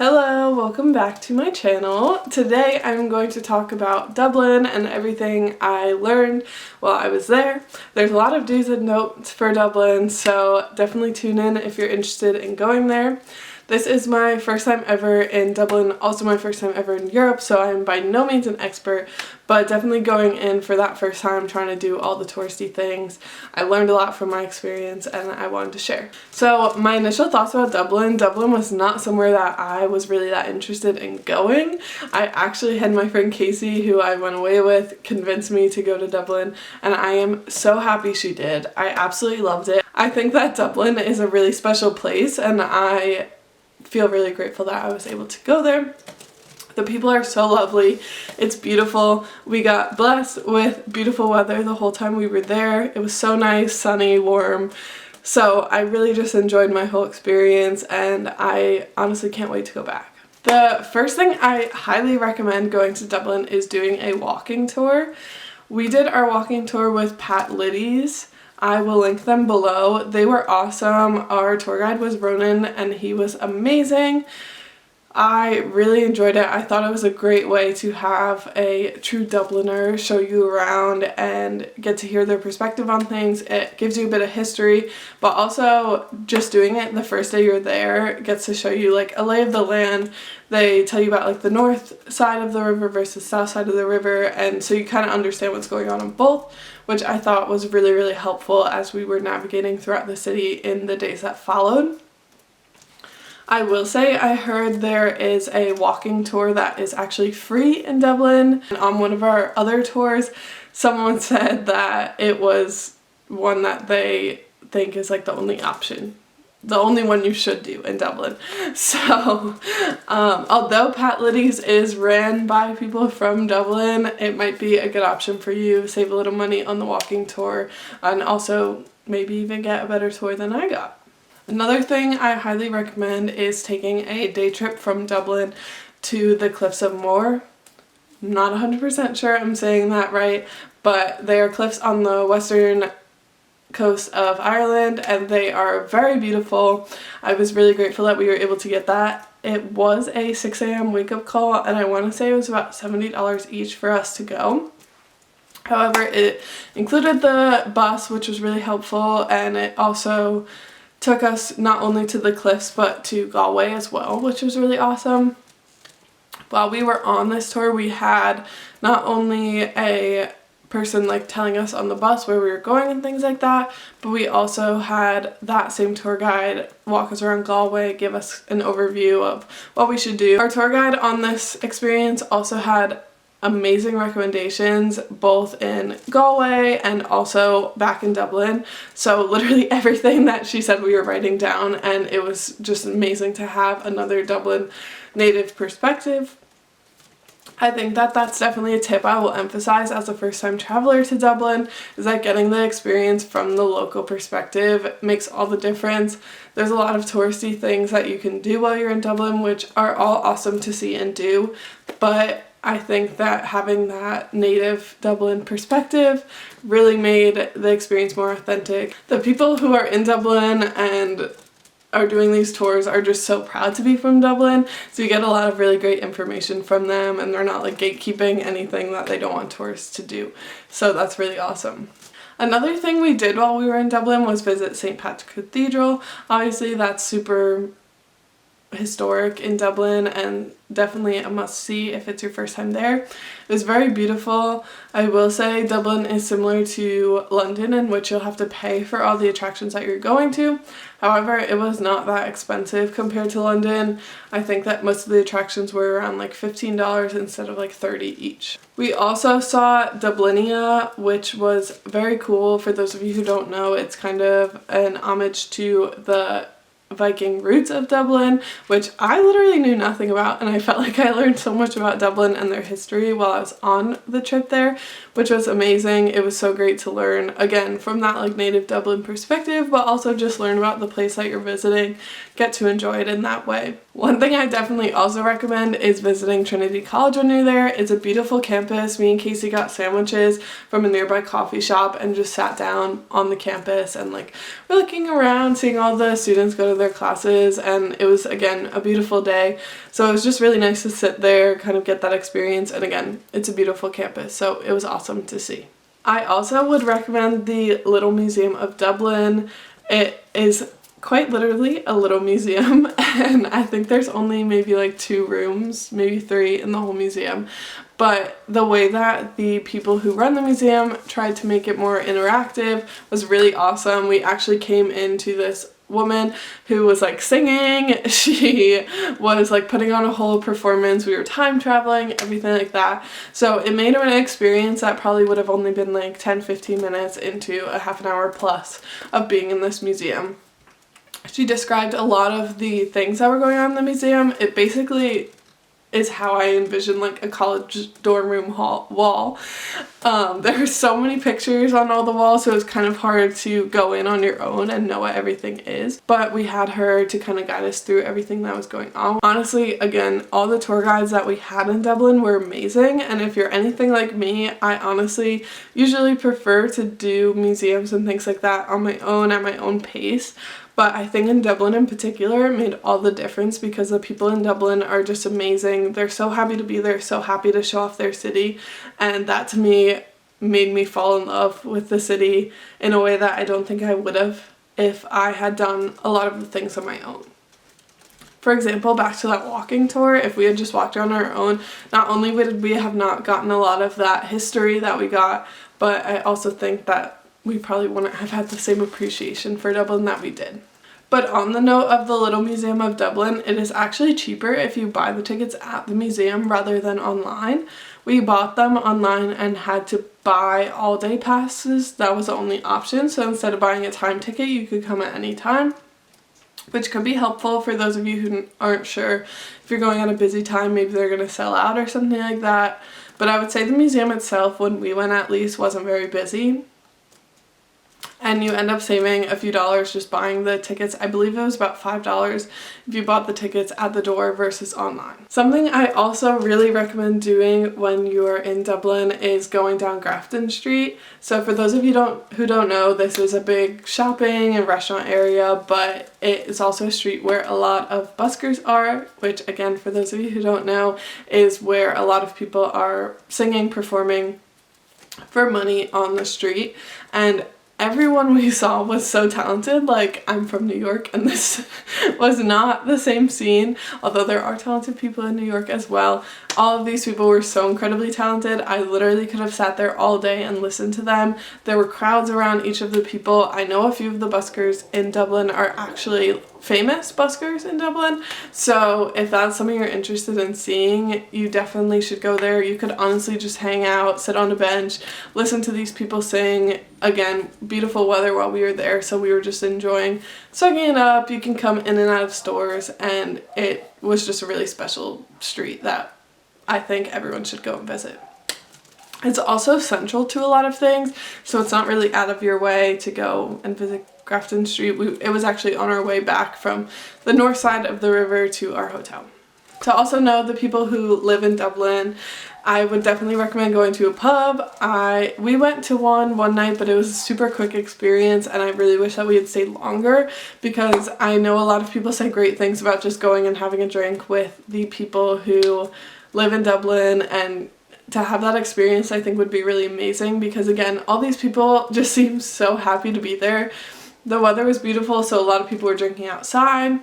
Hello, welcome back to my channel. Today I'm going to talk about Dublin and everything I learned while I was there. There's a lot of do's and don'ts for Dublin, so definitely tune in if you're interested in going there. This is my first time ever in Dublin, also my first time ever in Europe, so I'm by no means an expert, but definitely going in for that first time trying to do all the touristy things. I learned a lot from my experience and I wanted to share. So my initial thoughts about Dublin was not somewhere that I was really that interested in going. I actually had my friend Casey, who I went away with, convince me to go to Dublin, and I am so happy she did. I absolutely loved it. I think that Dublin is a really special place and I feel really grateful that I was able to go there. The people are so lovely. It's beautiful. We got blessed with beautiful weather the whole time we were there. It was so nice, sunny, warm. So I really just enjoyed my whole experience and I honestly can't wait to go back. The first thing I highly recommend going to Dublin is doing a walking tour. We did our walking tour with Pat Liddy's. I will link them below. They were awesome. Our tour guide was Ronan and he was amazing. I really enjoyed it. I thought it was a great way to have a true Dubliner show you around and get to hear their perspective on things. It gives you a bit of history, but also just doing it the first day you're there gets to show you like a lay of the land. They tell you about like the north side of the river versus south side of the river, and so you kind of understand what's going on both, which I thought was really, really helpful as we were navigating throughout the city in the days that followed. I will say I heard there is a walking tour that is actually free in Dublin. And on one of our other tours, someone said that it was one that they think is like the only option. The only one you should do in Dublin. So, although Pat Liddy's is ran by people from Dublin, it might be a good option for you. Save a little money on the walking tour and also maybe even get a better tour than I got. Another thing I highly recommend is taking a day trip from Dublin to the Cliffs of Moher. Not 100% sure I'm saying that right, but they are cliffs on the western coast of Ireland and they are very beautiful. I was really grateful that we were able to get that. It was a 6 a.m. wake-up call and I want to say it was about $70 each for us to go. However, it included the bus, which was really helpful, and it also took us not only to the cliffs but to Galway as well, which was really awesome. While we were on this tour, we had not only a person like telling us on the bus where we were going and things like that, but we also had that same tour guide walk us around Galway, give us an overview of what we should do. Our tour guide on this experience also had amazing recommendations both in Galway and also back in Dublin, so literally everything that she said we were writing down, and it was just amazing to have another Dublin native perspective. I think that that's definitely a tip I will emphasize as a first-time traveler to Dublin, is that getting the experience from the local perspective makes all the difference. There's a lot of touristy things that you can do while you're in Dublin, which are all awesome to see and do, but I think that having that native Dublin perspective really made the experience more authentic. The people who are in Dublin and are doing these tours are just so proud to be from Dublin, so you get a lot of really great information from them and they're not like gatekeeping anything that they don't want tourists to do. So that's really awesome. Another thing we did while we were in Dublin was visit St. Patrick's Cathedral. Obviously that's super historic in Dublin and definitely a must-see if it's your first time there. It was very beautiful. I will say Dublin is similar to London in which you'll have to pay for all the attractions that you're going to. However, it was not that expensive compared to London. I think that most of the attractions were around like $15 instead of like $30 each. We also saw Dublinia, which was very cool. For those of you who don't know, it's kind of an homage to the Viking roots of Dublin, which I literally knew nothing about, and I felt like I learned so much about Dublin and their history while I was on the trip there, which was amazing. It was so great to learn, again, from that like native Dublin perspective, but also just learn about the place that you're visiting, get to enjoy it in that way. One thing I definitely also recommend is visiting Trinity College when you're there. It's a beautiful campus. Me and Casey got sandwiches from a nearby coffee shop and just sat down on the campus and like we're looking around, seeing all the students go to their classes, and it was, again, a beautiful day. So it was just really nice to sit there, kind of get that experience, and again, it's a beautiful campus, so it was awesome to see. I also would recommend the Little Museum of Dublin. It is quite literally a little museum, and I think there's only maybe like 2 rooms, maybe 3 in the whole museum. But the way that the people who run the museum tried to make it more interactive was really awesome. We actually came into this woman who was like singing, she was like putting on a whole performance, we were time traveling, everything like that. So it made it an experience that probably would have only been like 10-15 minutes into a half an hour plus of being in this museum. She described a lot of the things that were going on in the museum. It basically is how I envision like a college dorm room wall. There are so many pictures on all the walls, so it's kind of hard to go in on your own and know what everything is. But we had her to kind of guide us through everything that was going on. Honestly, again, all the tour guides that we had in Dublin were amazing, and if you're anything like me, I honestly usually prefer to do museums and things like that on my own at my own pace. But I think in Dublin in particular, it made all the difference because the people in Dublin are just amazing. They're so happy to be there, so happy to show off their city. And that to me made me fall in love with the city in a way that I don't think I would have if I had done a lot of the things on my own. For example, back to that walking tour, if we had just walked on our own, not only would we have not gotten a lot of that history that we got, but I also think that we probably wouldn't have had the same appreciation for Dublin that we did. But on the note of the Little Museum of Dublin, it is actually cheaper if you buy the tickets at the museum rather than online. We bought them online and had to buy all-day passes. That was the only option, so instead of buying a time ticket, you could come at any time, which could be helpful for those of you who aren't sure if you're going at a busy time, maybe they're going to sell out or something like that. But I would say the museum itself, when we went at least, wasn't very busy. And you end up saving a few dollars just buying the tickets. I believe it was about $5 if you bought the tickets at the door versus online. Something I also really recommend doing when you're in Dublin is going down Grafton Street. So for those of you who don't know, this is a big shopping and restaurant area, but it is also a street where a lot of buskers are, which again, for those of you who don't know, is where a lot of people are singing, performing for money on the street. And everyone we saw was so talented. Like, I'm from New York and this was not the same scene, although there are talented people in New York as well. All of these people were so incredibly talented. I literally could have sat there all day and listened to them. There were crowds around each of the people. I know a few of the buskers in Dublin are actually famous buskers in Dublin, so if that's something you're interested in seeing, you definitely should go there. You could honestly just hang out, sit on a bench, listen to these people sing. Again, beautiful weather while we were there, so we were just enjoying soaking it up. You can come in and out of stores, and it was just a really special street that I think everyone should go and visit. It's also central to a lot of things, so it's not really out of your way to go and visit Grafton Street. It was actually on our way back from the north side of the river to our hotel. To also know the people who live in Dublin, I would definitely recommend going to a pub. We went to one night, but it was a super quick experience, and I really wish that we had stayed longer because I know a lot of people say great things about just going and having a drink with the people who live in Dublin, and to have that experience I think would be really amazing because again, all these people just seem so happy to be there. The weather was beautiful, so a lot of people were drinking outside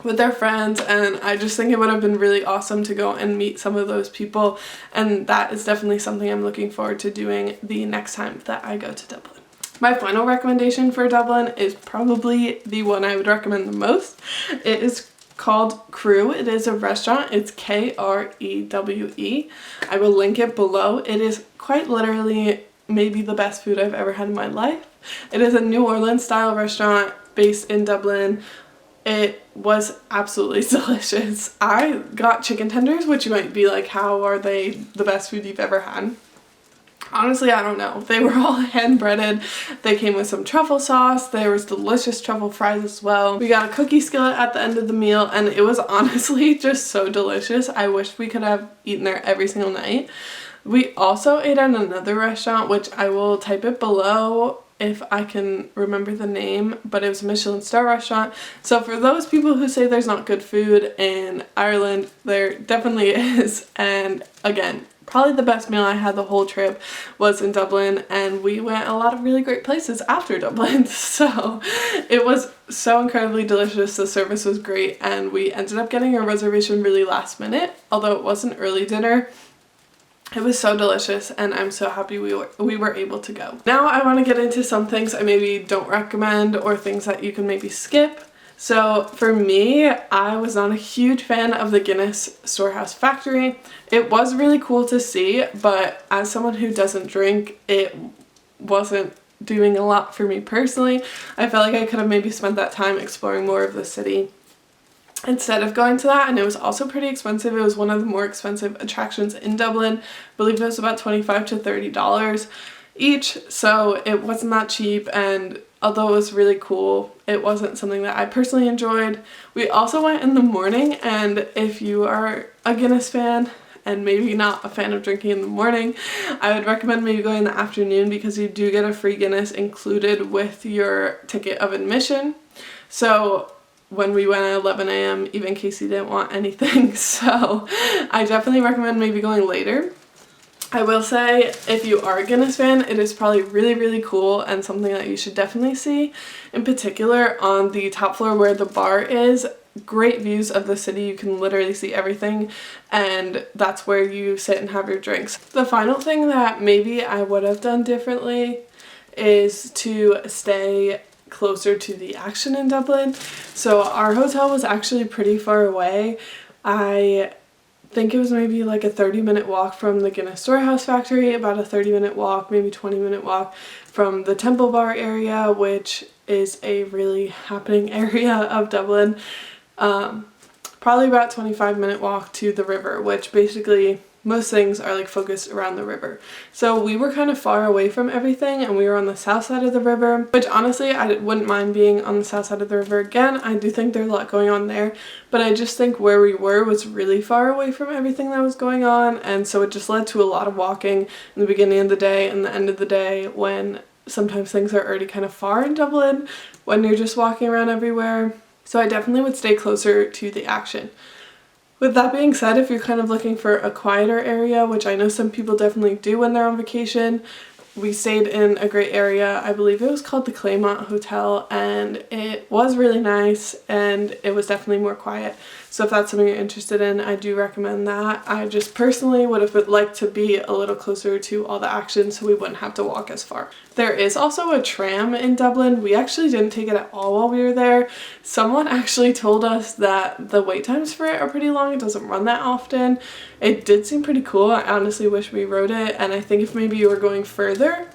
with their friends, and I just think it would have been really awesome to go and meet some of those people, and that is definitely something I'm looking forward to doing the next time that I go to Dublin. My final recommendation for Dublin is probably the one I would recommend the most. It is called Crew. It is a restaurant. It's Krewe. I will link it below. It is quite literally maybe the best food I've ever had in my life. It is a New Orleans style restaurant based in Dublin. It was absolutely delicious. I got chicken tenders, which you might be like, how are they the best food you've ever had? Honestly, I don't know. They were all hand breaded. They came with some truffle sauce. There was delicious truffle fries as well. We got a cookie skillet at the end of the meal, and it was honestly just so delicious. I wish we could have eaten there every single night. We also ate at another restaurant, which I will type it below. if I can remember the name, but it was a Michelin star restaurant. So for those people who say there's not good food in Ireland, there definitely is. And again, probably the best meal I had the whole trip was in Dublin, and we went a lot of really great places after Dublin. So it was so incredibly delicious. The service was great, and we ended up getting a reservation really last minute, although it wasn't early dinner. It was so delicious, and I'm so happy we were able to go. Now I want to get into some things I maybe don't recommend, or things that you can maybe skip. So for me, I was not a huge fan of the Guinness Storehouse Factory. It was really cool to see, but as someone who doesn't drink, it wasn't doing a lot for me personally. I felt like I could have maybe spent that time exploring more of the city instead of going to that, and it was also pretty expensive. It was one of the more expensive attractions in Dublin. I believe it was about $25 to $30 each, so it wasn't that cheap, and although it was really cool, it wasn't something that I personally enjoyed. We also went in the morning, and if you are a Guinness fan and maybe not a fan of drinking in the morning, I would recommend maybe going in the afternoon, because you do get a free Guinness included with your ticket of admission. So when we went at 11 a.m, even Casey didn't want anything, so I definitely recommend maybe going later. I will say, if you are a Guinness fan, it is probably really, really cool and something that you should definitely see. In particular, on the top floor where the bar is, great views of the city. You can literally see everything, and that's where you sit and have your drinks. The final thing that maybe I would have done differently is to stay closer to the action in Dublin. So our hotel was actually pretty far away. I think it was maybe like a 30-minute walk from the Guinness Storehouse Factory, about a 30-minute walk, maybe 20-minute walk from the Temple Bar area, which is a really happening area of Dublin. Probably about 25-minute walk to the river, which basically most things are like focused around the river. So we were kind of far away from everything, and we were on the south side of the river, which honestly I wouldn't mind being on the south side of the river again. I do think there's a lot going on there, but I just think where we were was really far away from everything that was going on, and so it just led to a lot of walking in the beginning of the day and the end of the day, when sometimes things are already kind of far in Dublin when you're just walking around everywhere. So I definitely would stay closer to the action. With that being said, if you're kind of looking for a quieter area, which I know some people definitely do when they're on vacation, we stayed in a great area. I believe it was called the Claymont Hotel, and it was really nice, and it was definitely more quiet. So if that's something you're interested in, I do recommend that. I just personally would have liked to be a little closer to all the action, so we wouldn't have to walk as far. There is also a tram in Dublin. We actually didn't take it at all while we were there. Someone actually told us that the wait times for it are pretty long. It doesn't run that often. It did seem pretty cool. I honestly wish we rode it, and I think if maybe you were going further,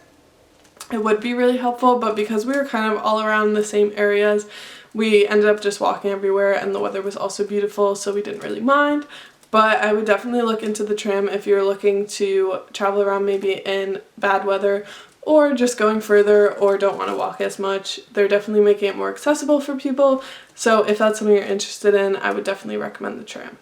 it would be really helpful, but because we were kind of all around the same areas, we ended up just walking everywhere, and the weather was also beautiful, so we didn't really mind. But I would definitely look into the tram if you're looking to travel around maybe in bad weather, or just going further, or don't want to walk as much. They're definitely making it more accessible for people, so if that's something you're interested in, I would definitely recommend the tram.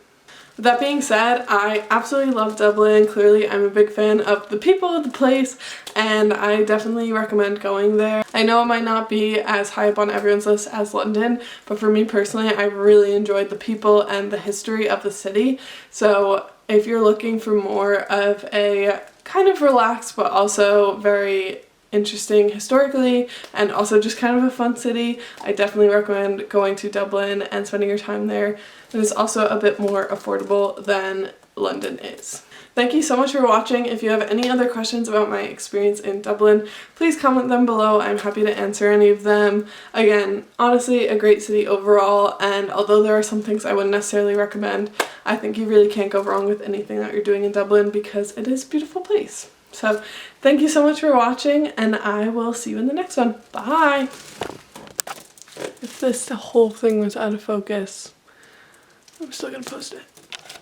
With that being said, I absolutely love Dublin. Clearly, I'm a big fan of the people of the place, and I definitely recommend going there. I know it might not be as high up on everyone's list as London, but for me personally, I really enjoyed the people and the history of the city. So if you're looking for more of a kind of relaxed but also very interesting historically, and also just kind of a fun city, I definitely recommend going to Dublin and spending your time there. It is also a bit more affordable than London is. Thank you so much for watching. If you have any other questions about my experience in Dublin, please comment them below. I'm happy to answer any of them. Again, honestly, a great city overall, and although there are some things I wouldn't necessarily recommend, I think you really can't go wrong with anything that you're doing in Dublin, because it is a beautiful place. So thank you so much for watching, and I will see you in the next one. Bye! If the whole thing was out of focus, I'm still gonna post it.